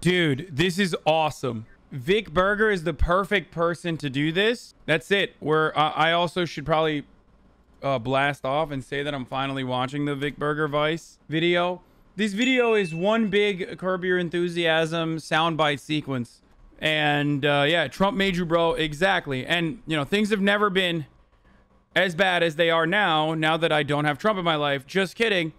Dude, this is awesome. Vic Berger is the perfect person to do this. That's it. I also should probably blast off and say that I'm finally watching the Vic Berger Vice video. This video is one big Curb Your Enthusiasm soundbite sequence. And yeah, Trump made you, bro. Exactly. And, you know, things have never been as bad as they are now that I don't have Trump in my life. Just kidding.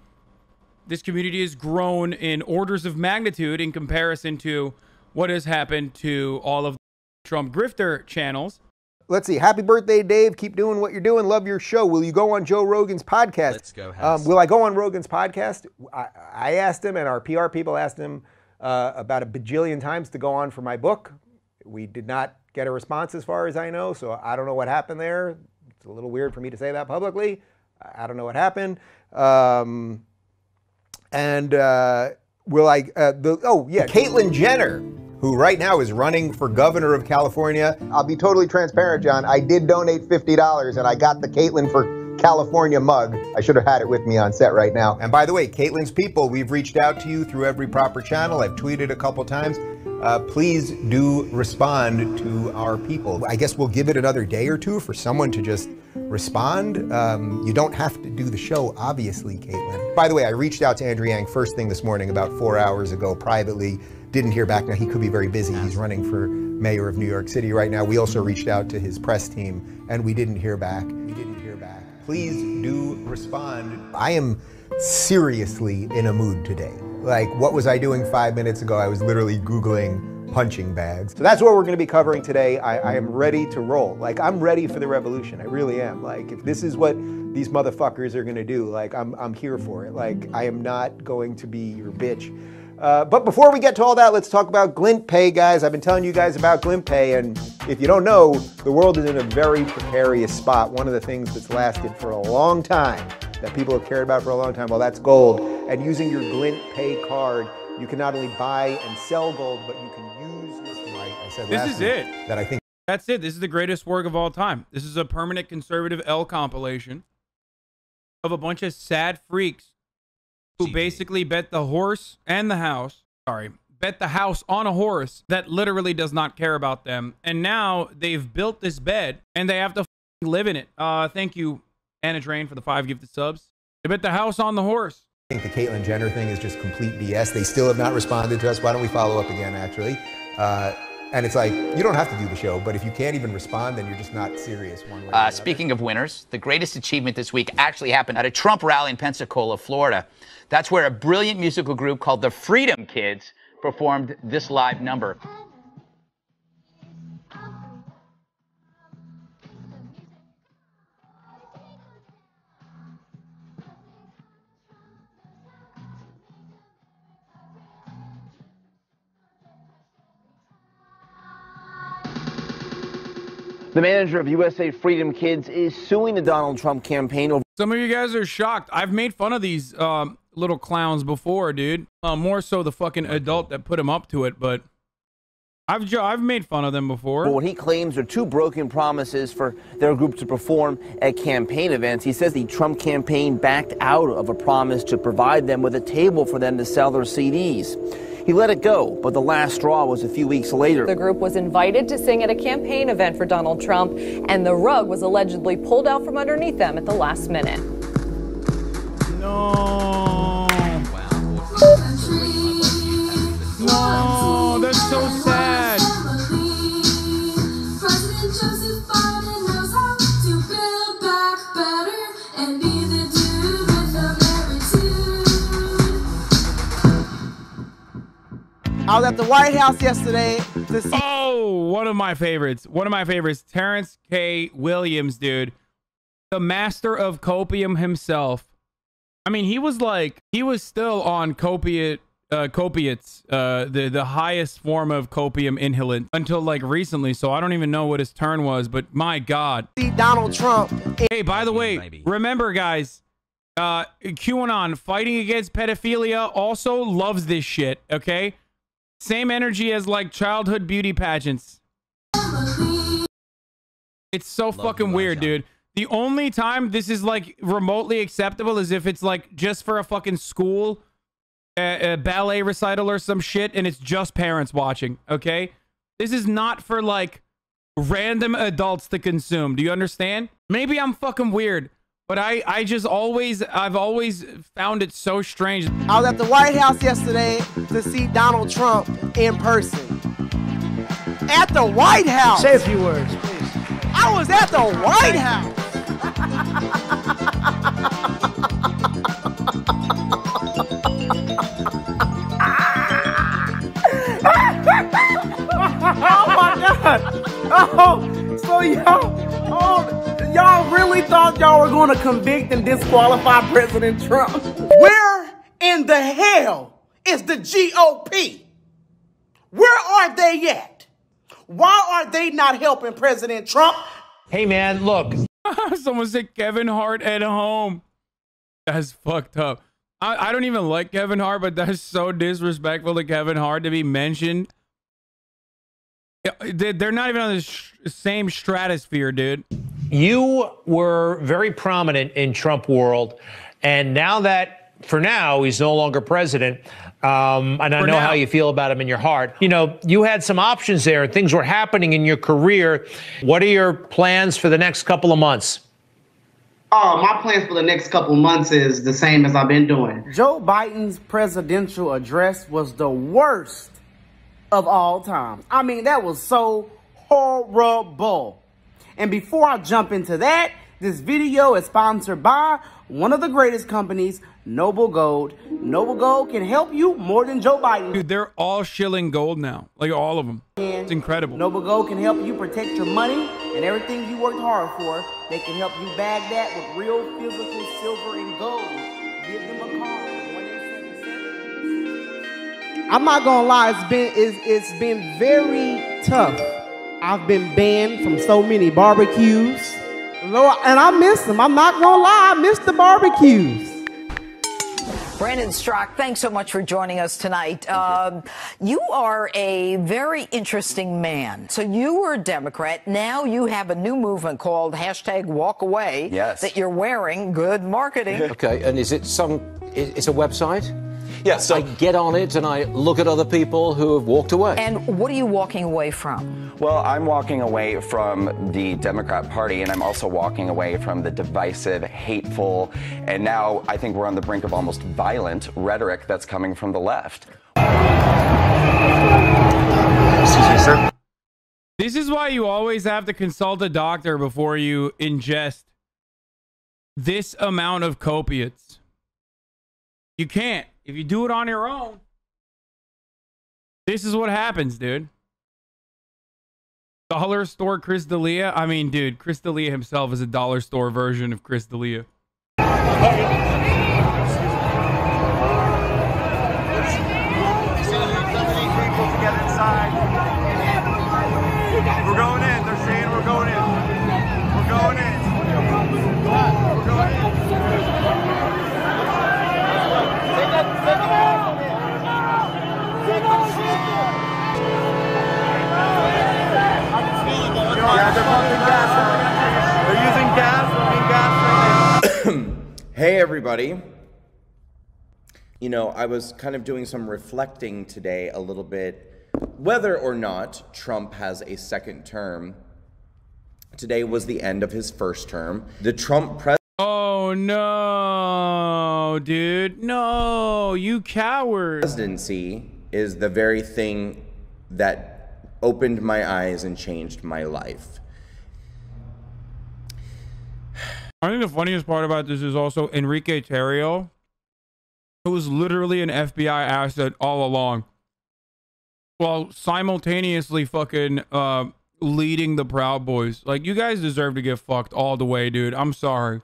This community has grown in orders of magnitude in comparison to what has happened to all of the Trump grifter channels. Let's see. Happy birthday, Dave. Keep doing what you're doing. Love your show. Will you go on Joe Rogan's podcast? Let's go, Hasan. Will I go on Rogan's podcast? I asked him, and our PR people asked him about a bajillion times to go on for my book. We did not get a response as far as I know, so I don't know what happened there. It's a little weird for me to say that publicly. I don't know what happened. Will I, oh yeah, Caitlyn Jenner, who right now is running for governor of California. I'll be totally transparent, John. I did donate $50 and I got the Caitlyn for California mug. I should have had it with me on set right now. And by the way, Caitlyn's people, we've reached out to you through every proper channel. I've tweeted a couple times. Please do respond to our people. I guess we'll give it another day or two for someone to just respond. You don't have to do the show, obviously, Caitlyn. By the way, I reached out to Andrew Yang first thing this morning about 4 hours ago privately. Didn't hear back. Now, he could be very busy. He's running for mayor of New York City right now. We also reached out to his press team, and we didn't hear back. Please do respond. I am seriously in a mood today. Like, what was I doing 5 minutes ago? I was literally Googling punching bags. So that's what we're gonna be covering today. I am ready to roll. Like, I'm ready for the revolution. I really am. Like, if this is what these motherfuckers are gonna do, like, I'm here for it. Like, I am not going to be your bitch. But before we get to all that, let's talk about Glint Pay, guys. I've been telling you guys about Glint Pay, and if you don't know, the world is in a very precarious spot. One of the things that's lasted for a long time, that people have cared about for a long time, well, that's gold. And using your Glint Pay card, you can not only buy and sell gold, but you can use this. Right? I said This is it. That I think that's it. This is the greatest work of all time. This is a permanent conservative L compilation of a bunch of sad freaks who basically bet the horse and the house. Sorry, bet the house on a horse that literally does not care about them. And now they've built this bed and they have to live in it. Thank you, Anna Drain, for the 5 gifted subs. They bet the house on the horse. I think the Caitlyn Jenner thing is just complete BS. They still have not responded to us. Why don't we follow up again, actually? And it's like, you don't have to do the show, but if you can't even respond, then you're just not serious one way or another. Speaking of winners, the greatest achievement this week actually happened at a Trump rally in Pensacola, Florida. That's where a brilliant musical group called the Freedom Kids performed this live number. The manager of USA Freedom Kids is suing the Donald Trump campaign over... Some of you guys are shocked. I've made fun of these little clowns before, dude. More so the fucking adult that put him up to it, but I've made fun of them before. What he claims are 2 broken promises for their group to perform at campaign events. He says the Trump campaign backed out of a promise to provide them with a table for them to sell their CDs. He let it go, but the last straw was a few weeks later. The group was invited to sing at a campaign event for Donald Trump, and the rug was allegedly pulled out from underneath them at the last minute. No. No, that's so sad. I was at the White House yesterday to see. Oh, one of my favorites. Terrence K. Williams, dude. The master of copium himself. I mean, he was still on copiates, the highest form of copium inhalant until like recently. So I don't even know what his turn was, but my God. Donald Trump. Hey, by the way, remember guys, QAnon fighting against pedophilia also loves this shit. Okay. Same energy as like childhood beauty pageants. It's so fucking weird, dude. The only time this is like remotely acceptable is if it's like just for a fucking school a ballet recital or some shit, and it's just parents watching, okay? This is not for, like, random adults to consume. Do you understand? Maybe I'm fucking weird, but I've always found it so strange. I was at the White House yesterday to see Donald Trump in person. At the White House! Say a few words, please. I was at the White House! Oh my God! Oh, so y'all really thought y'all were going to convict and disqualify President Trump? Where in the hell is the GOP? Where are they at? Why are they not helping President Trump? Hey man, look. Someone said Kevin Hart at home. That's fucked up. I don't even like Kevin Hart, but that's so disrespectful to Kevin Hart to be mentioned. They're not even on the same stratosphere, dude. You were very prominent in Trump world, and now that, for now, he's no longer president, and I know how you feel about him in your heart. You know, you had some options there, and things were happening in your career. What are your plans for the next couple of months? My plans for the next couple of months is the same as I've been doing. Joe Biden's presidential address was the worst of all time. I mean, that was so horrible. And before I jump into that, this video is sponsored by one of the greatest companies, Noble Gold. Noble Gold can help you more than Joe Biden. Dude, they're all shilling gold now. Like, all of them. It's incredible. Noble Gold can help you protect your money and everything you worked hard for. They can help you bag that with real physical silver and gold. Give them a call. I'm not gonna lie, it's been very tough. I've been banned from so many barbecues. And I miss them. I'm not gonna lie, I miss the barbecues. Brandon Strzok, thanks so much for joining us tonight. You are a very interesting man. So you were a Democrat. Now you have a new movement called #WalkAway. Yes. That you're wearing. Good marketing. Okay, and is it it's a website? Yes. So I get on it and I look at other people who have walked away. And what are you walking away from? Well, I'm walking away from the Democrat Party, and I'm also walking away from the divisive, hateful, and now I think we're on the brink of almost violent rhetoric that's coming from the left. Excuse me, sir. This is why you always have to consult a doctor before you ingest this amount of copiates. You can't. If you do it on your own, this is what happens, dude. Dollar store Chris D'Elia. I mean, dude, Chris D'Elia himself is a dollar store version of Chris D'Elia. We're going in. They're saying we're going in. We're going in. We're going in. They're using gas. Hey everybody. You know, I was kind of doing some reflecting today a little bit whether or not Trump has a second term. Today was the end of his first term. The Trump Oh no, dude. No, you coward. Presidency is the very thing that opened my eyes and changed my life. I think the funniest part about this is also Enrique Tarrio, who was literally an FBI asset all along, while simultaneously fucking leading the Proud Boys. Like, you guys deserve to get fucked all the way, dude. I'm sorry.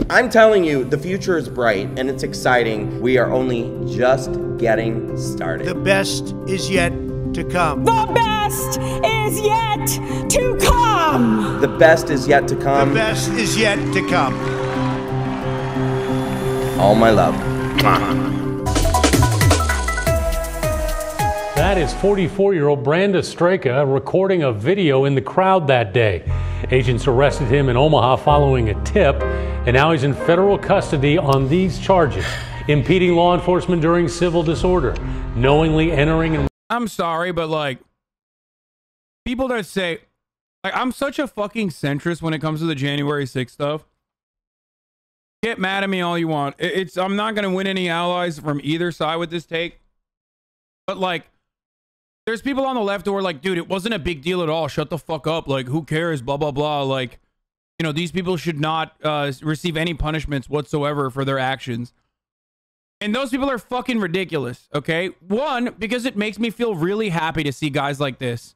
I'm telling you, the future is bright and it's exciting. We are only just getting started. The best is yet to come. The best is yet to come. The best is yet to come. The best is yet to come. All my love. That is 44-year-old Branda Straka recording a video in the crowd that day. Agents arrested him in Omaha following a tip, and now he's in federal custody on these charges. impeding law enforcement during civil disorder, knowingly entering and... I'm sorry, but like, people that say, like, I'm such a fucking centrist when it comes to the January 6th stuff. Get mad at me all you want. I'm not going to win any allies from either side with this take. But like, there's people on the left who are like, dude, it wasn't a big deal at all. Shut the fuck up. Like, who cares? Blah, blah, blah. Like, you know, these people should not receive any punishments whatsoever for their actions. And those people are fucking ridiculous, okay? One, because it makes me feel really happy to see guys like this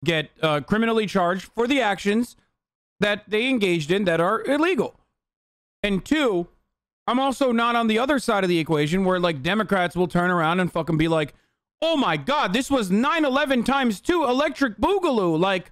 get criminally charged for the actions that they engaged in that are illegal. And two, I'm also not on the other side of the equation where like Democrats will turn around and fucking be like, oh my God, this was 9/11 times 2 electric boogaloo. Like,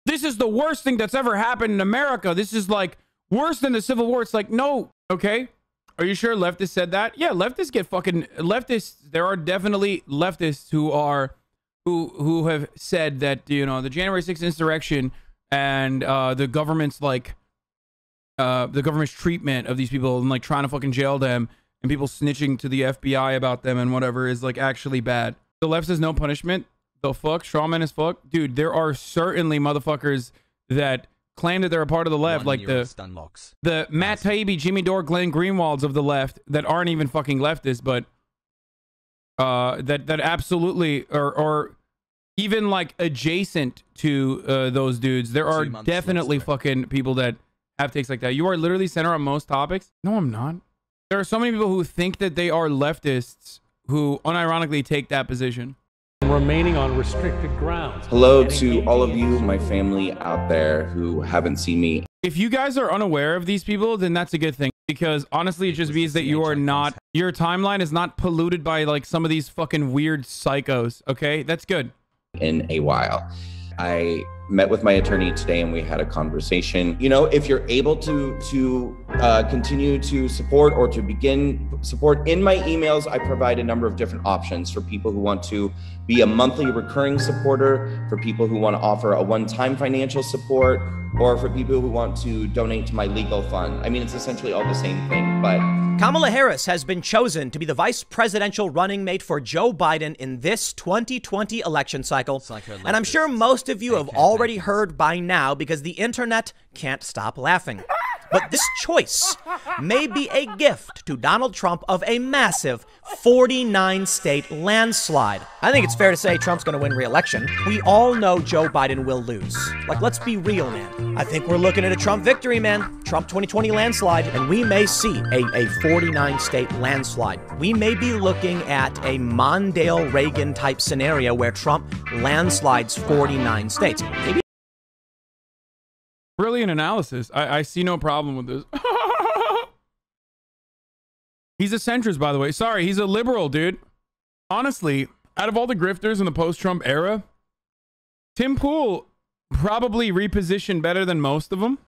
this is the worst thing that's ever happened in America. This is like worse than the Civil War. It's like, no, okay. Are you sure leftists said that? Yeah, leftists get fucking leftists. There are definitely leftists who have said that, you know, the January 6th insurrection and the government's like the government's treatment of these people and like trying to fucking jail them and people snitching to the FBI about them and whatever is like actually bad. The left says no punishment. The fuck, strawman as fuck, dude. There are certainly motherfuckers that claim that they're a part of the left, like the Matt Taibbi, Jimmy Dore, Glenn Greenwalds of the left that aren't even fucking leftists, but that absolutely or even like adjacent to those dudes. There are definitely fucking people that have takes like that. You are literally center on most topics. No, I'm not. There are so many people who think that they are leftists who unironically take that position. Remaining on restricted grounds. Hello to all of you, my family out there who haven't seen me. If you guys are unaware of these people, then that's a good thing, because honestly, it just means that you are not, your timeline is not polluted by like some of these fucking weird psychos. Okay, that's good. In a while, I met with my attorney today and we had a conversation. You know, if you're able to continue to support or to begin support, in my emails, I provide a number of different options for people who want to be a monthly recurring supporter, for people who want to offer a one-time financial support, or for people who want to donate to my legal fund. I mean, it's essentially all the same thing, but... Kamala Harris has been chosen to be the vice presidential running mate for Joe Biden in this 2020 election cycle. And I'm sure most of you have already heard by now because the internet can't stop laughing. But this choice may be a gift to Donald Trump of a massive 49-state landslide. I think it's fair to say Trump's going to win re-election. We all know Joe Biden will lose. Like, let's be real, man. I think we're looking at a Trump victory, man. Trump 2020 landslide, and we may see a 49-state landslide. We may be looking at a Mondale Reagan type scenario where Trump landslides 49 states. Maybe. Brilliant analysis. I see no problem with this. He's a centrist, by the way. Sorry, he's a liberal, dude. Honestly, out of all the grifters in the post-Trump era, Tim Pool probably repositioned better than most of them.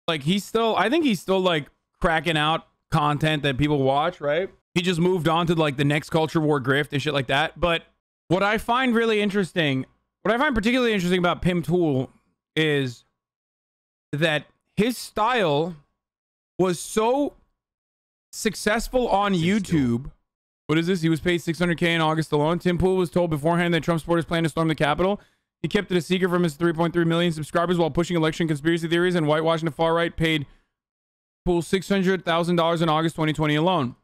Like, I think he's still like cracking out content that people watch, right? He just moved on to like the next culture war grift and shit like that. But what I find really interesting, what I find particularly interesting about Pim Tool is that his style was so successful on YouTube. What is this? He was paid $600K in August alone. Tim Pool was told beforehand that Trump supporters planned to storm the Capitol. He kept it a secret from his 3.3 million subscribers while pushing election conspiracy theories and whitewashing the far right. Paid Pool $600,000 in August 2020 alone.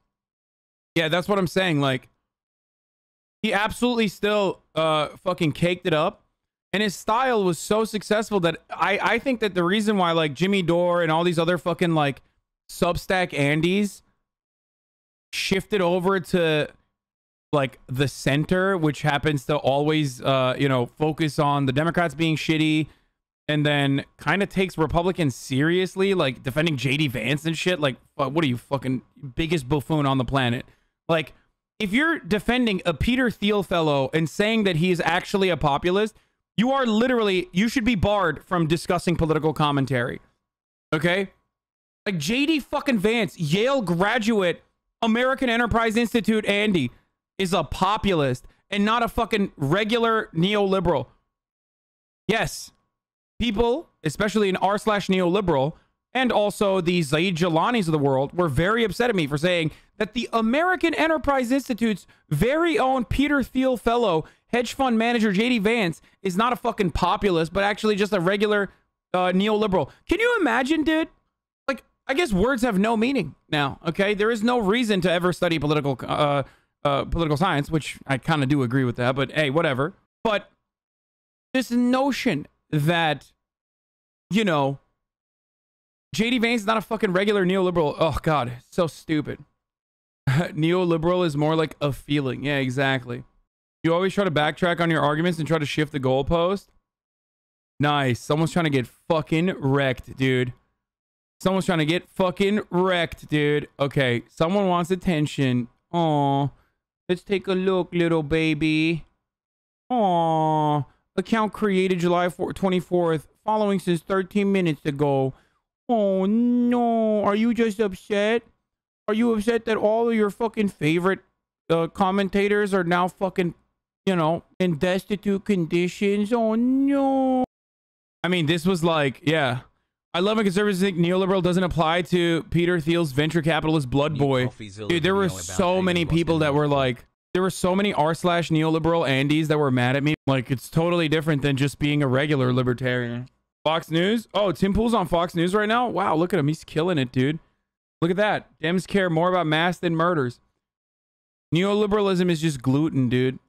Yeah, that's what I'm saying. Like, he absolutely still fucking caked it up. And his style was so successful that I think that the reason why like Jimmy Dore and all these other fucking like Substack Andys shifted over to like the center, which happens to always, you know, focus on the Democrats being shitty and then kind of takes Republicans seriously, like defending JD Vance and shit. Like, what are you, fucking biggest buffoon on the planet? Like, if you're defending a Peter Thiel fellow and saying that he is actually a populist, you are literally, you should be barred from discussing political commentary. Okay? Like JD fucking Vance, Yale graduate, American Enterprise Institute Andy, is a populist and not a fucking regular neoliberal. Yes, people, especially in r/neoliberal, and also the Zaid Jalanis of the world were very upset at me for saying that the American Enterprise Institute's very own Peter Thiel fellow hedge fund manager JD Vance is not a fucking populist, but actually just a regular neoliberal. Can you imagine, dude? Like, I guess words have no meaning now, okay? There is no reason to ever study political science, which I kind of do agree with that, but hey, whatever. But this notion that, you know, JD Vance is not a fucking regular neoliberal. Oh, God, so stupid. Neoliberal is more like a feeling. Yeah, exactly. You always try to backtrack on your arguments and try to shift the goalpost. Nice. Someone's trying to get fucking wrecked, dude. Someone's trying to get fucking wrecked, dude. Okay, someone wants attention. Aw. Let's take a look, little baby. Aw. Account created July 24th. Following since 13 minutes ago. Oh, no. Are you just upset? Are you upset that all of your fucking favorite commentators are now fucking, you know, in destitute conditions? Oh, no. I mean, this was like, yeah. I love when conservatives think neoliberal doesn't apply to Peter Thiel's venture capitalist blood boy. Dude, there were so many people that were like, there were so many r/neoliberal Andes that were mad at me. Like, it's totally different than just being a regular libertarian. Fox News? Oh, Tim Pool's on Fox News right now? Wow, look at him. He's killing it, dude. Look at that. Dems care more about mass than murders. Neoliberalism is just gluten, dude.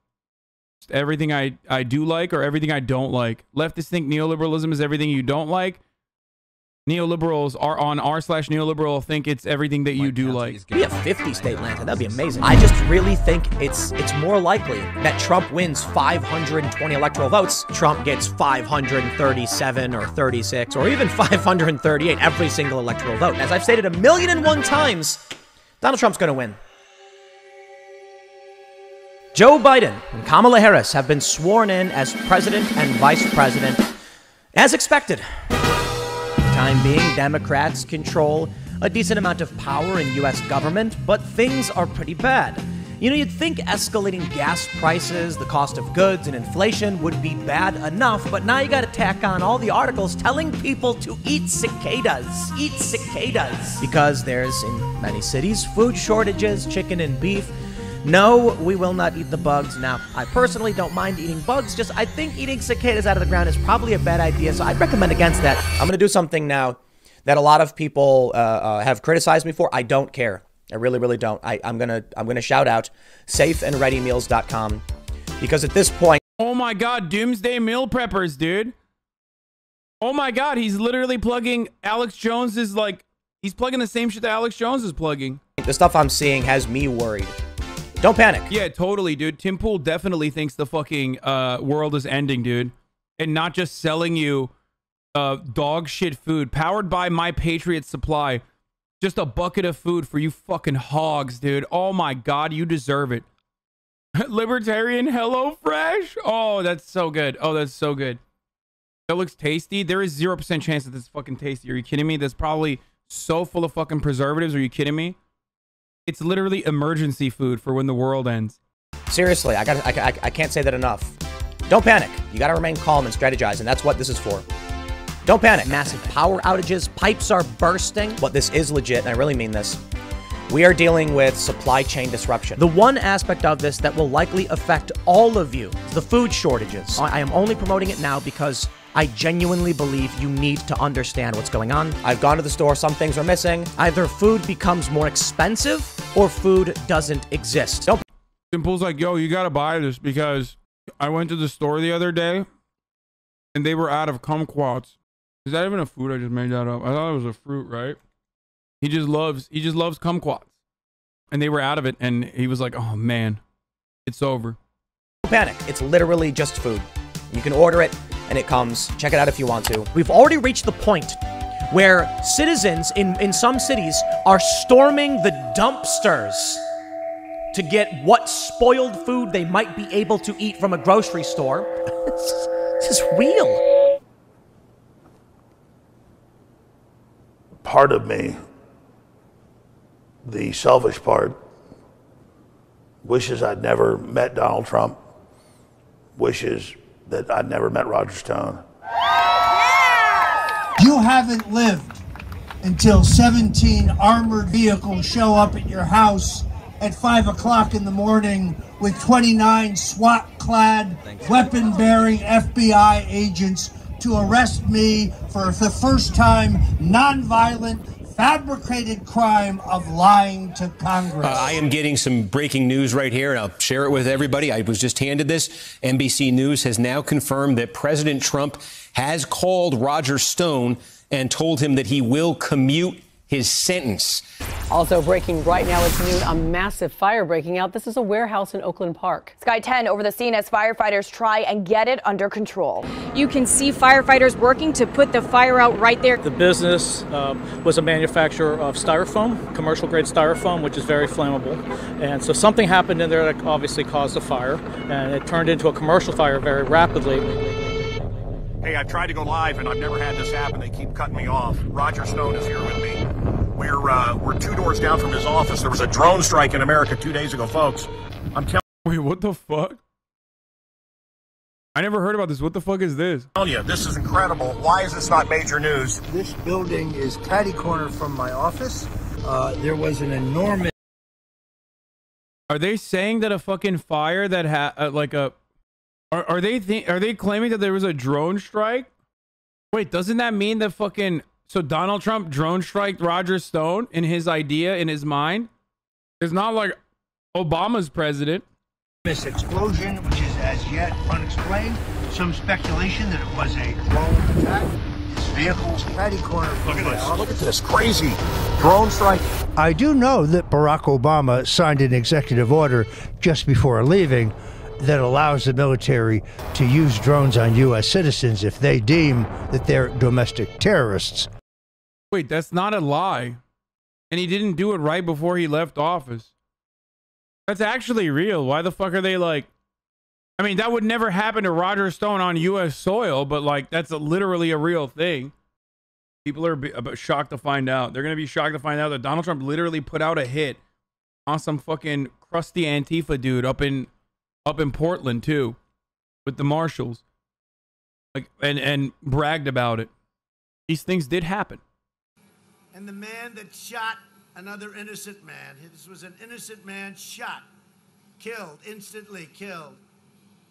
Just everything I do like or everything I don't like. Leftists think neoliberalism is everything you don't like. Neoliberals are on r/neoliberal think it's everything that you do like. We have 50 state lands. That'd be amazing. I just really think it's more likely that Trump wins 520 electoral votes. Trump gets 537 or 36 or even 538 every single electoral vote. As I've stated 1,000,001 times, Donald Trump's going to win. Joe Biden and Kamala Harris have been sworn in as president and vice president, as expected. Time being, Democrats control a decent amount of power in U.S. government, but things are pretty bad. You know, you'd think escalating gas prices, the cost of goods, and inflation would be bad enough, but now you gotta tack on all the articles telling people to eat cicadas. Eat cicadas. Because there's, in many cities, food shortages, chicken and beef. No, we will not eat the bugs. Now, I personally don't mind eating bugs, just I think eating cicadas out of the ground is probably a bad idea, so I'd recommend against that. I'm gonna do something now that a lot of people have criticized me for. I don't care. I really, really don't. I'm gonna shout out safeandreadymeals.com because at this point, oh my God, Doomsday Meal Preppers, dude. Oh my God, he's literally plugging Alex Jones's, like, he's plugging the same shit that Alex Jones is plugging. The stuff I'm seeing has me worried. Don't panic. Yeah, totally, dude. Tim Pool definitely thinks the fucking world is ending, dude. And not just selling you dog shit food powered by My Patriot Supply. Just a bucket of food for you fucking hogs, dude. Oh my God, you deserve it. Libertarian HelloFresh? Oh, that's so good. Oh, that's so good. That looks tasty. There is 0% chance that this is fucking tasty. Are you kidding me? That's probably so full of fucking preservatives. Are you kidding me? It's literally emergency food for when the world ends. Seriously, I can't say that enough. Don't panic. You gotta remain calm and strategize, and that's what this is for. Don't panic. Massive power outages, pipes are bursting. But this is legit, and I really mean this. We are dealing with supply chain disruption. The one aspect of this that will likely affect all of you is the food shortages. I am only promoting it now because I genuinely believe you need to understand what's going on. I've gone to the store, some things are missing. Either food becomes more expensive or food doesn't exist. Simple's like, yo, you gotta buy this because I went to the store the other day and they were out of kumquats. Is that even a food? I just made that up. I thought it was a fruit, right? He just loves kumquats. And they were out of it and he was like, oh man, it's over. Don't panic. It's literally just food. You can order it and it comes. Check it out if you want to. We've already reached the point where citizens in some cities are storming the dumpsters to get what spoiled food they might be able to eat from a grocery store. This is real. Part of me, the selfish part, wishes I'd never met Donald Trump, wishes that I'd never met Roger Stone. You haven't lived until 17 armored vehicles show up at your house at 5 o'clock in the morning with 29 SWAT-clad, weapon-bearing FBI agents to arrest me for the first time nonviolent, fabricated crime of lying to Congress. I am getting some breaking news right here, and I'll share it with everybody. I was just handed this. NBC News has now confirmed that President Trump has called Roger Stone and told him that he will commute his sentence. Also breaking right now, it's noon, a massive fire breaking out. This is a warehouse in Oakland Park. Sky 10 over the scene as firefighters try and get it under control. You can see firefighters working to put the fire out right there. The business was a manufacturer of styrofoam, commercial grade styrofoam, which is very flammable. And so something happened in there that obviously caused a fire, and it turned into a commercial fire very rapidly. Hey, I've tried to go live and I've never had this happen. They keep cutting me off. Roger Stone is here with me. We're 2 doors down from his office. There was a drone strike in America 2 days ago, folks. Wait, what the fuck? I never heard about this. What the fuck is this? I'm telling you, this is incredible. Why is this not major news? This building is catty-corner from my office. There was an enormous... Are they saying that a fucking fire that had like a... Are they claiming that there was a drone strike? Wait, doesn't that mean that fucking... So Donald Trump drone striked Roger Stone in his idea, in his mind? It's not like Obama's president. This explosion, which is as yet unexplained. Some speculation that it was a drone attack. This vehicle's catty-corner from my office. Look at this crazy drone strike. I do know that Barack Obama signed an executive order just before leaving that allows the military to use drones on U.S. citizens if they deem that they're domestic terrorists. Wait, that's not a lie. And he didn't do it right before he left office. That's actually real. Why the fuck are they like... I mean, that would never happen to Roger Stone on U.S. soil, but like, that's literally a real thing. People are shocked to find out. They're going to be shocked to find out that Donald Trump literally put out a hit on some fucking crusty Antifa dude up in Portland too, with the marshals, like, and bragged about it. These things did happen. And the man that shot another innocent man, this was an innocent man shot, killed, instantly killed.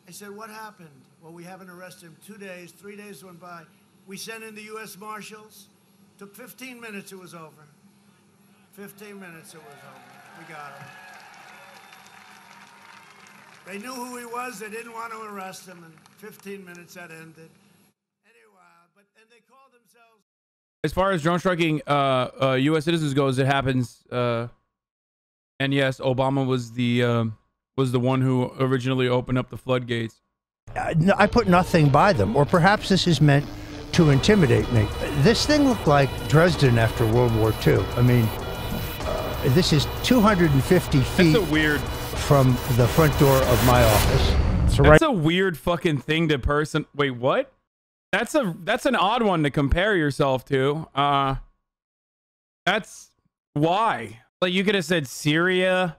I said, what happened? Well, we haven't arrested him 2 days, 3 days went by. We sent in the U.S. Marshals. Took 15 minutes, it was over. 15 minutes, it was over. We got him. They knew who he was. They didn't want to arrest him. And 15 minutes, that ended. Anyway, and they called themselves. As far as drone striking U.S. citizens goes, it happens. And yes, Obama was the one who originally opened up the floodgates. I put nothing by them, or perhaps this is meant to intimidate me. This thing looked like Dresden after World War II. I mean, this is 250 feet. That's a weird... from the front door of my office. So that's a weird fucking thing to person. Wait, what? That's an odd one to compare yourself to. That's why. Like, you could have said Syria.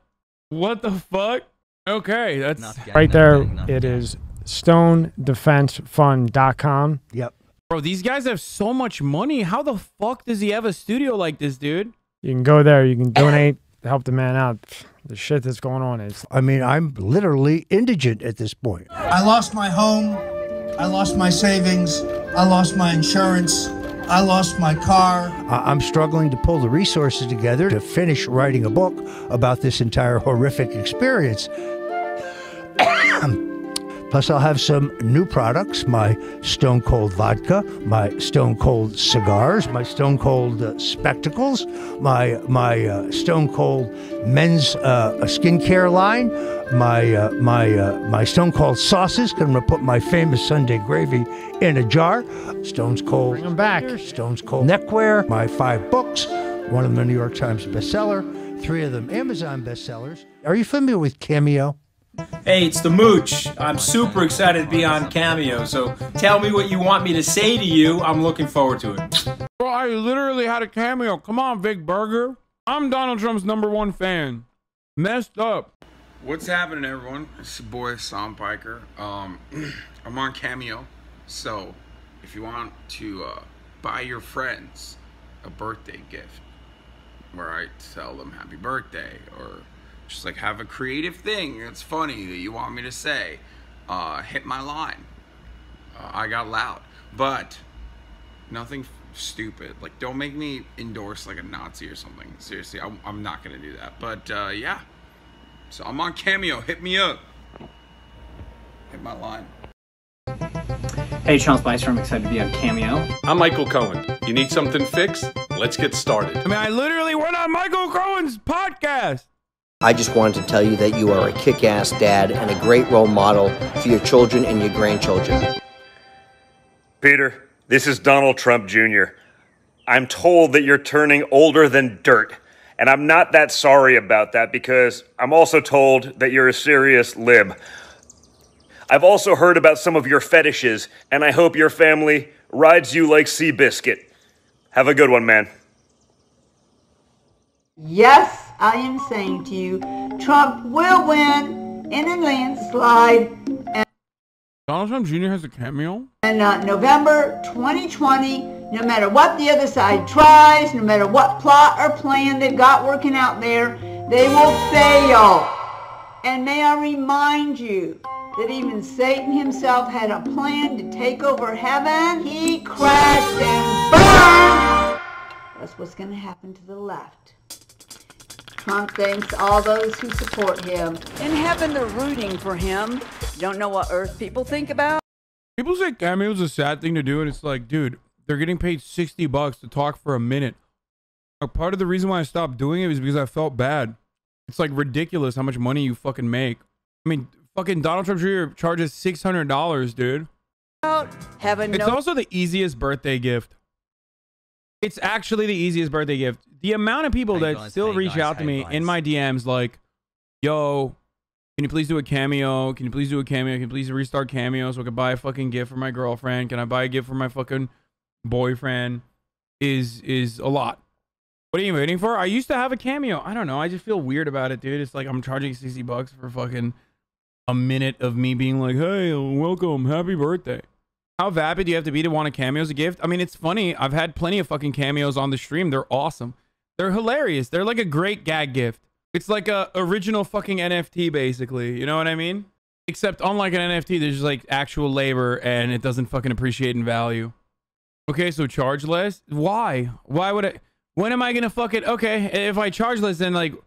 What the fuck? Okay, that's right there. It is stonedefensefund.com. Yep. Bro, these guys have so much money. How the fuck does he have a studio like this, dude? You can go there. You can donate to help the man out. The shit that's going on is... I mean, I'm literally indigent at this point. I lost my home. I lost my savings. I lost my insurance. I lost my car. I'm struggling to pull the resources together to finish writing a book about this entire horrific experience. Plus, I'll have some new products, my Stone Cold vodka, my Stone Cold cigars, my Stone Cold spectacles, my Stone Cold men's skincare line, my Stone Cold sauces, because I'm going to put my famous Sunday gravy in a jar. Stone's Cold. Bring them back. Stone's Cold neckwear, my 5 books, one of them a New York Times bestseller, 3 of them Amazon bestsellers. Are you familiar with Cameo? Hey, it's the Mooch. I'm super excited to be on Cameo, so tell me what you want me to say to you. I'm looking forward to it. Bro, I literally had a cameo. Come on, Big Burger. I'm Donald Trump's #1 fan. Messed up. What's happening, everyone? It's your boy, Hasan Piker. I'm on Cameo, so if you want to buy your friends a birthday gift where I tell them happy birthday, or just like have a creative thing that's funny that you want me to say. Hit my line. I got loud, but nothing stupid. Like, don't make me endorse like a Nazi or something. Seriously, I'm not gonna do that. But yeah, so I'm on Cameo. Hit me up. Hit my line. Hey, Sean Spicer, I'm excited to be on Cameo. I'm Michael Cohen. You need something fixed? Let's get started. I mean, I literally went on Michael Cohen's podcast. I just wanted to tell you that you are a kick-ass dad and a great role model for your children and your grandchildren. Peter, this is Donald Trump Jr. I'm told that you're turning older than dirt, and I'm not that sorry about that because I'm also told that you're a serious lib. I've also heard about some of your fetishes, and I hope your family rides you like Seabiscuit. Have a good one, man. Yes, I am saying to you, Trump will win in a landslide. Donald Trump Jr. has a cameo? In November 2020, no matter what the other side tries, no matter what plot or plan they've got working out there, they will fail. And may I remind you that even Satan himself had a plan to take over heaven. He crashed and burned. That's what's going to happen to the left. Trump thanks all those who support him. In heaven, they're rooting for him. Don't know what Earth people think about. People say cameo is a sad thing to do, and it's like, dude, they're getting paid $60 to talk for a minute. Like, part of the reason why I stopped doing it is because I felt bad. It's like ridiculous how much money you fucking make. I mean, fucking Donald Trump Jr. charges $600, dude. It's also the easiest birthday gift. It's actually the easiest birthday gift. The amount of people that still reach out to me in my DMs like, yo, can you please do a cameo? Can you please do a cameo? Can you please restart Cameo so I can buy a fucking gift for my girlfriend? Can I buy a gift for my fucking boyfriend? Is a lot. What are you waiting for? I used to have a cameo. I don't know. I just feel weird about it, dude. It's like I'm charging $60 for fucking a minute of me being like, hey, welcome, happy birthday. How vapid do you have to be to want a cameo as a gift? I mean, it's funny. I've had plenty of fucking cameos on the stream. They're awesome. They're hilarious. They're like a great gag gift. It's like a original fucking NFT, basically. You know what I mean? Except unlike an NFT, there's just like actual labor and it doesn't fucking appreciate in value. Okay, so charge less? Why? Why would I? When am I gonna fucking... Okay, if I charge less, then like, I'm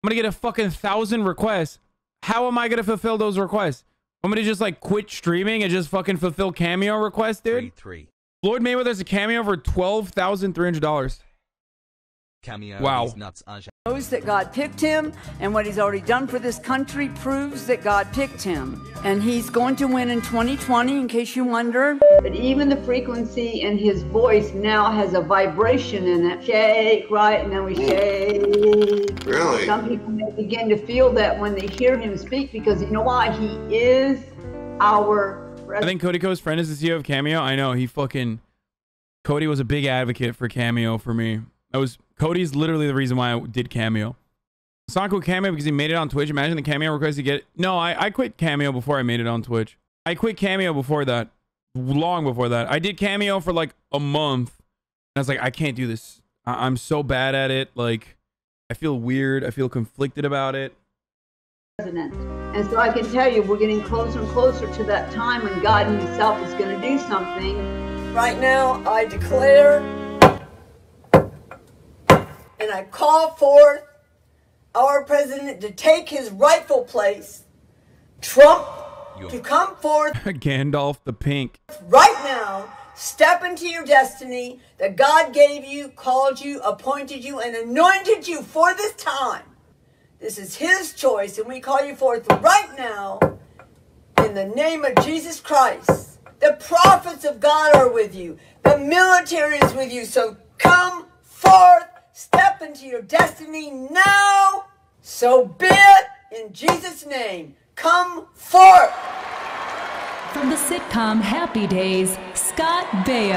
gonna get a fucking 1,000 requests. How am I gonna fulfill those requests? I'm gonna just like quit streaming and just fucking fulfill cameo requests, dude? Floyd Mayweather's a cameo for $12,300. Cameo. Wow. Knows that God picked him, and what he's already done for this country proves that God picked him. And he's going to win in 2020, in case you wonder. But even the frequency in his voice now has a vibration in it. Shake, right, and then we shake. Really? Some people may begin to feel that when they hear him speak, because you know why? He is our president. I think Cody Co's friend is the CEO of Cameo. I know, he fucking... Cody was a big advocate for Cameo for me. Cody's literally the reason why I did Cameo. It's not cool Cameo because he made it on Twitch. Imagine the Cameo request you get. No, I quit Cameo before I made it on Twitch. I quit Cameo before that. Long before that. I did Cameo for like a month. And I was like, I can't do this. I'm so bad at it. Like, I feel weird. I feel conflicted about it. And so I can tell you, we're getting closer and closer to that time when God himself is going to do something. Right now, I declare and I call forth our president to take his rightful place, Trump, to come forth Gandalf the Pink. right now, step into your destiny that God gave you, called you, appointed you, and anointed you for this time. This is his choice, and we call you forth right now in the name of Jesus Christ. The prophets of God are with you. The military is with you, so come forth. Step into your destiny now. So be it in Jesus' name. Come forth. From the sitcom Happy Days, Scott Baio.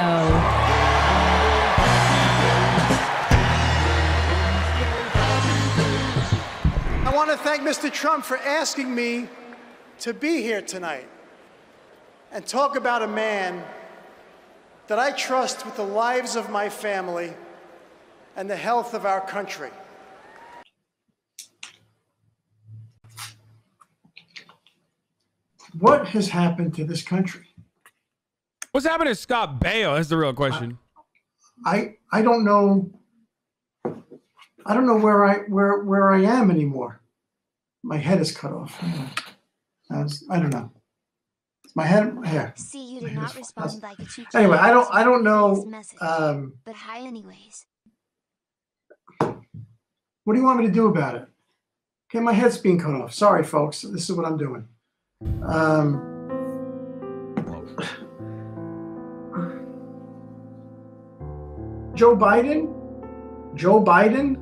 I want to thank Mr. Trump for asking me to be here tonight and talk about a man that I trust with the lives of my family and the health of our country. What has happened to this country? What's happened to Scott Baio? That's the real question. I don't know. I don't know where I am anymore. My head is cut off. I don't know. My head here. See, you did not respond like a cheap. Anyway, I don't know. But hi, anyways. What do you want me to do about it? Okay, my head's being cut off. Sorry, folks. This is what I'm doing. Joe Biden? Joe Biden?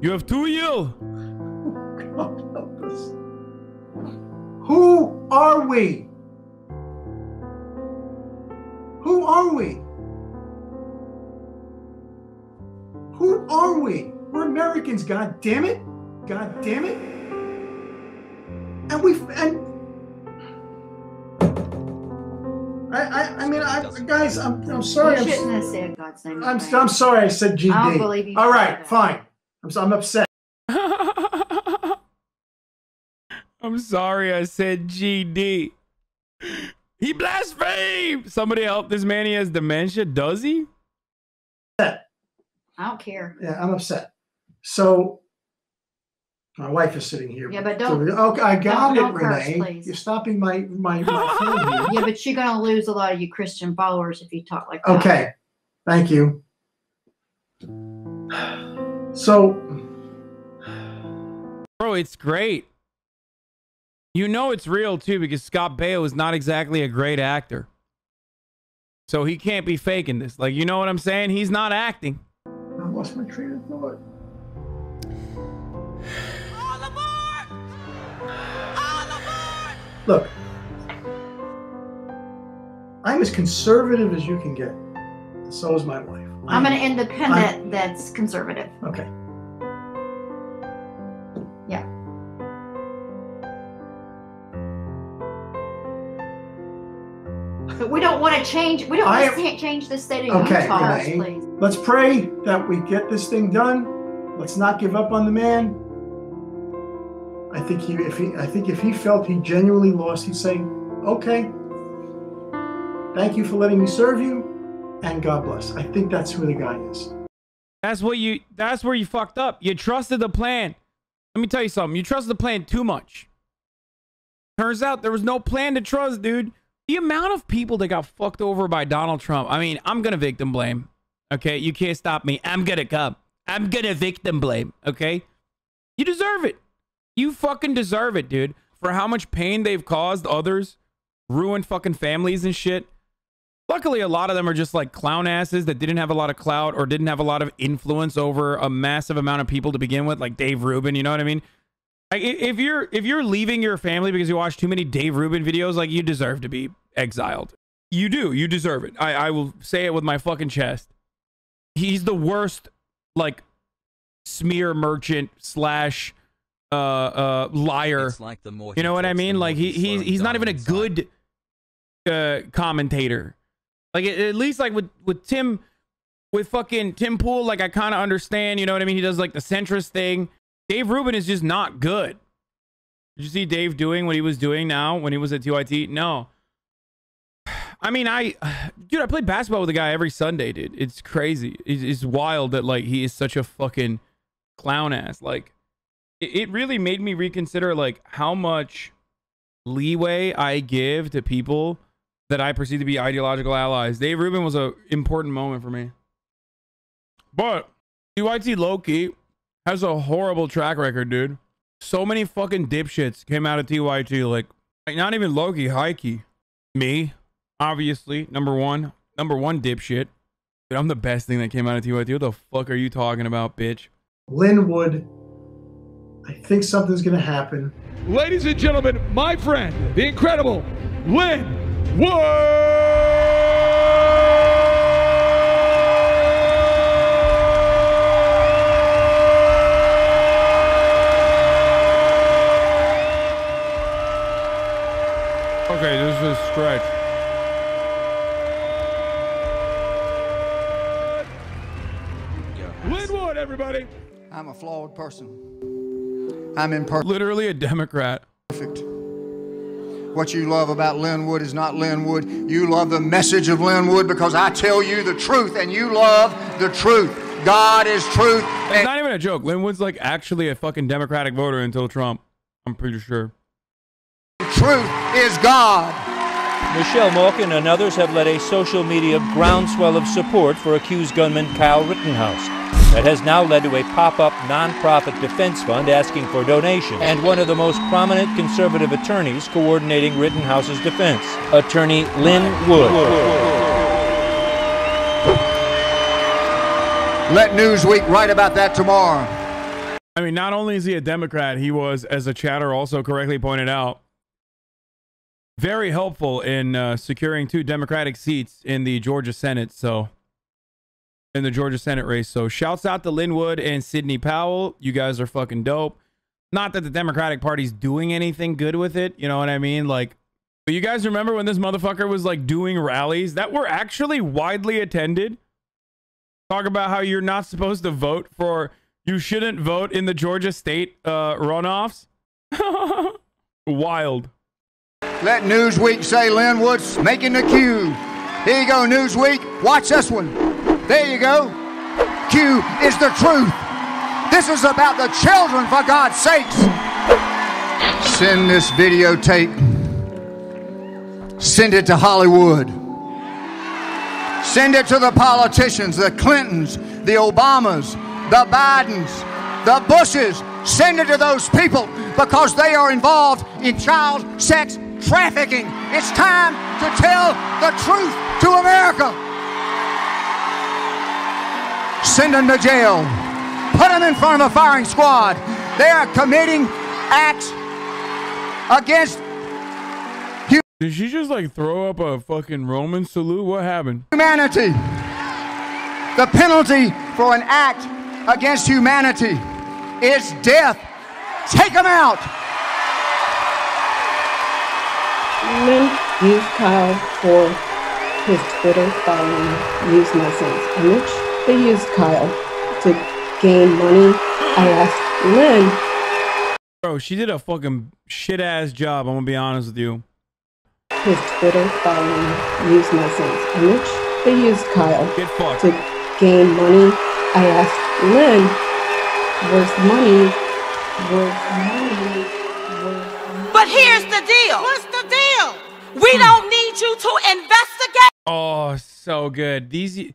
You have 2 years. God help us. Who are we? Who are we? Who are we? We're Americans, God damn it. God damn it. And guys, I'm sorry. You shouldn't have said God's name. I'm sorry I said GD. I don't believe you. All right, fine. I'm upset. I'm sorry I said GD. He blasphemed. Somebody help this man. He has dementia. Does he? I don't care. Yeah, I'm upset. So my wife is sitting here. Yeah, but don't. Okay, I got don't it, curse, Renee. please. You're stopping my phone here. Yeah, but you're gonna lose a lot of your Christian followers if you talk like that. Okay, thank you. So, bro, it's great. You know it's real too because Scott Baio is not exactly a great actor, so he can't be faking this. Like, you know what I'm saying? He's not acting. I lost my train of thought. Look, I'm as conservative as you can get. So is my wife. I'm an independent that's conservative. Okay. Yeah. But we don't want to change. We can't change the state of Utah, Renee, please. let's pray that we get this thing done. Let's not give up on the man. I think if he felt he genuinely lost, he'd say, "Okay, thank you for letting me serve you, and God bless." I think that's who the guy is. That's where you fucked up. You trusted the plan. Let me tell you something. You trusted the plan too much. Turns out there was no plan to trust, dude. The amount of people that got fucked over by Donald Trump. I mean, I'm gonna victim blame. Okay, you can't stop me. I'm gonna come. I'm gonna victim blame. Okay, you deserve it. You fucking deserve it, dude. For how much pain they've caused others, ruined fucking families and shit. Luckily, a lot of them are just like clown asses that didn't have a lot of clout or didn't have a lot of influence over a massive amount of people to begin with, like Dave Rubin. You know what I mean? Like, if you're leaving your family because you watch too many Dave Rubin videos, like, you deserve to be exiled. You do. You deserve it. I will say it with my fucking chest. He's the worst, like, smear merchant slash liar. Like you know what I mean? Like, he's not even a good commentator. Like, at least like with fucking Tim Pool, like, I kind of understand, you know what I mean? He does like the centrist thing. Dave Rubin is just not good. Did you see Dave doing what he was doing now when he was at TYT? No. I mean, dude, I play basketball with a guy every Sunday, dude. It's crazy. It's wild that, like, he is such a fucking clown ass. Like, it really made me reconsider, like, how much leeway I give to people that I perceive to be ideological allies. Dave Rubin was an important moment for me. But TYT low-key has a horrible track record, dude. So many fucking dipshits came out of TYT, like not even low-key, high-key. Me, obviously, number one dipshit. Dude, I'm the best thing that came out of TYT. What the fuck are you talking about, bitch? Linwood, I think something's gonna happen. Ladies and gentlemen, my friend, the incredible Linwood! Okay, this is a stretch. everybody. I'm a flawed person. I'm imperfect. Literally a Democrat. What you love about Linwood is not Linwood. You love the message of Linwood because I tell you the truth and you love the truth. God is truth. It's not even a joke. Linwood's like actually a fucking Democratic voter until Trump. I'm pretty sure. Truth is God. Michelle Malkin and others have led a social media groundswell of support for accused gunman Kyle Rittenhouse. That has now led to a pop-up nonprofit defense fund asking for donations, and one of the most prominent conservative attorneys coordinating Rittenhouse's defense, attorney Lynn Wood. Let Newsweek write about that tomorrow. I mean, not only is he a Democrat, he was, as a chatter also correctly pointed out, very helpful in securing 2 Democratic seats in the Georgia Senate. So, in the Georgia Senate race. So, shouts out to Linwood and Sidney Powell. You guys are fucking dope. Not that the Democratic Party's doing anything good with it. You know what I mean? Like, but you guys remember when this motherfucker was like doing rallies that were actually widely attended? Talk about how you're not supposed to vote for, you shouldn't vote in the Georgia state runoffs. Wild. Let Newsweek say Linwood's making the Q. Here you go, Newsweek. Watch this one. There you go. Q is the truth. This is about the children, for God's sakes. Send this videotape. Send it to Hollywood. Send it to the politicians, the Clintons, the Obamas, the Bidens, the Bushes. Send it to those people because they are involved in child sex trafficking. It's time to tell the truth to America. Send them to jail. Put them in front of a firing squad. They are committing acts against Did she just like throw up a fucking Roman salute? What happened? humanity. The penalty for an act against humanity is death. Take them out. Lynn used Kyle for his Twitter following, used my son's image. They used Kyle to gain money. I asked Lynn. Bro, she did a fucking shit ass job. I'm gonna be honest with you. His Twitter following, used my son's image. They used Kyle to gain money. I asked Lynn, where's the money? But here's the deal. What's the deal? We don't need you to investigate. Oh, so good. These,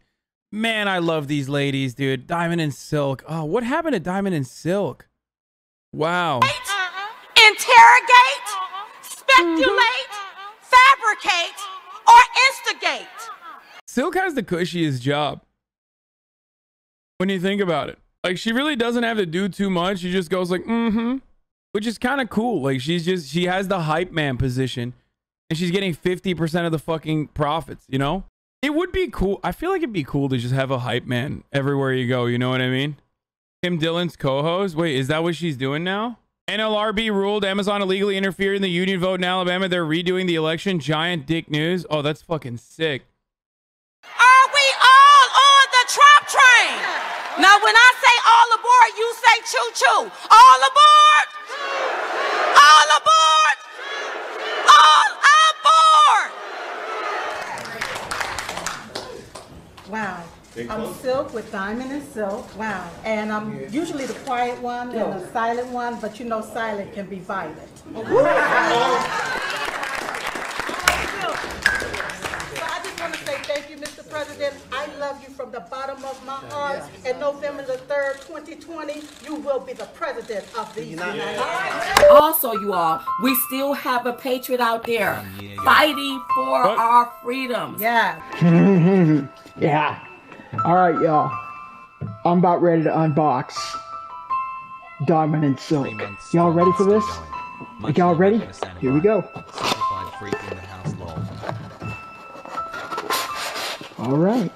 man, I love these ladies, dude. Diamond and Silk. Oh, what happened to Diamond and Silk? Wow. Interrogate, speculate, fabricate, or instigate. Silk has the cushiest job. When you think about it. Like, she really doesn't have to do too much. She just goes like, which is kind of cool. Like, she has the hype man position and she's getting 50% of the fucking profits, you know? It would be cool. I feel like it'd be cool to just have a hype man everywhere you go. You know what I mean? Tim Dillon's co-host. Wait, is that what she's doing now? NLRB ruled Amazon illegally interfered in the union vote in Alabama. They're redoing the election. Giant dick news. Oh, that's fucking sick. Are we all on the Trump train? Now, when I say all aboard, you say choo-choo. All aboard! All aboard! All aboard! Wow. I'm Silk with Diamond and Silk. Wow. And I'm usually the quiet one and the silent one, but you know silent can be violent. Thank you, Mr. President. I love you from the bottom of my heart. And November the 3rd, 2020, you will be the president of the United States. Also, you all, we still have a patriot out there fighting for our freedoms. Yeah. Yeah. All right, y'all. I'm about ready to unbox Diamond and Silk. Y'all ready for this? Y'all ready? Here we go. All right.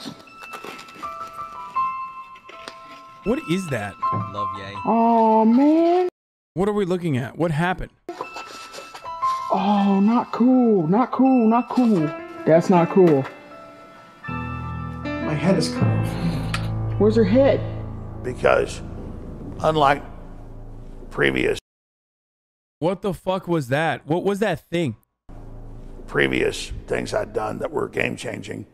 What is that? Love yay. Oh, man. What are we looking at? What happened? Oh, not cool. Not cool. Not cool. That's not cool. My head is cut off. Where's her head? Because Unlike previous What the fuck was that? What was that thing? previous things I'd done that were game changing.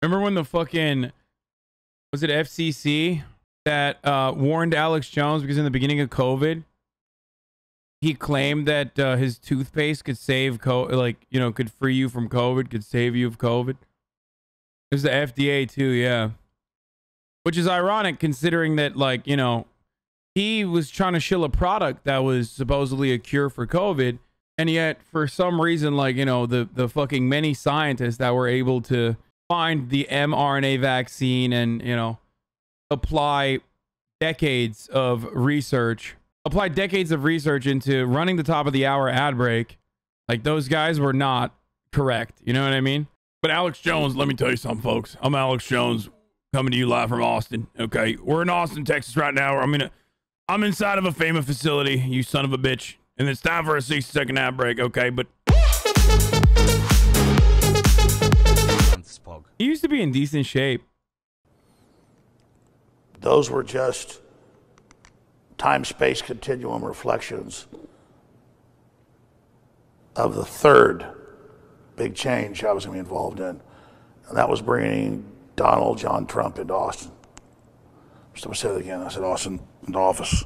Remember when the fucking, was it FCC that warned Alex Jones because in the beginning of COVID, he claimed that his toothpaste could save could free you from COVID, could save you of COVID. It was the FDA too, yeah. Which is ironic considering that, like, you know, he was trying to shill a product that was supposedly a cure for COVID, and yet for some reason, like, you know, the fucking many scientists that were able to find the mRNA vaccine and, you know, apply decades of research into running the top of the hour ad break, like, those guys were not correct. You know what I mean? But Alex Jones, let me tell you something, folks. I'm Alex Jones, coming to you live from Austin. Okay, we're in Austin, Texas right now. I'm inside of a FEMA facility, you son of a bitch, and it's time for a 60-second ad break. Okay, but he used to be in decent shape. Those were just time-space continuum reflections of the third big change I was going to be involved in, and that was bringing Donald John Trump into Austin. So I'm going to say it again. I said Austin into office.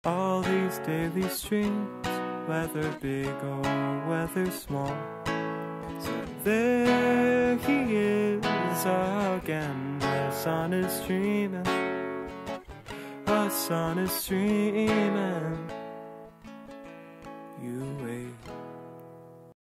All these daily streams, whether big or whether small. So there he is again. The sun is streaming. The sun is streaming. You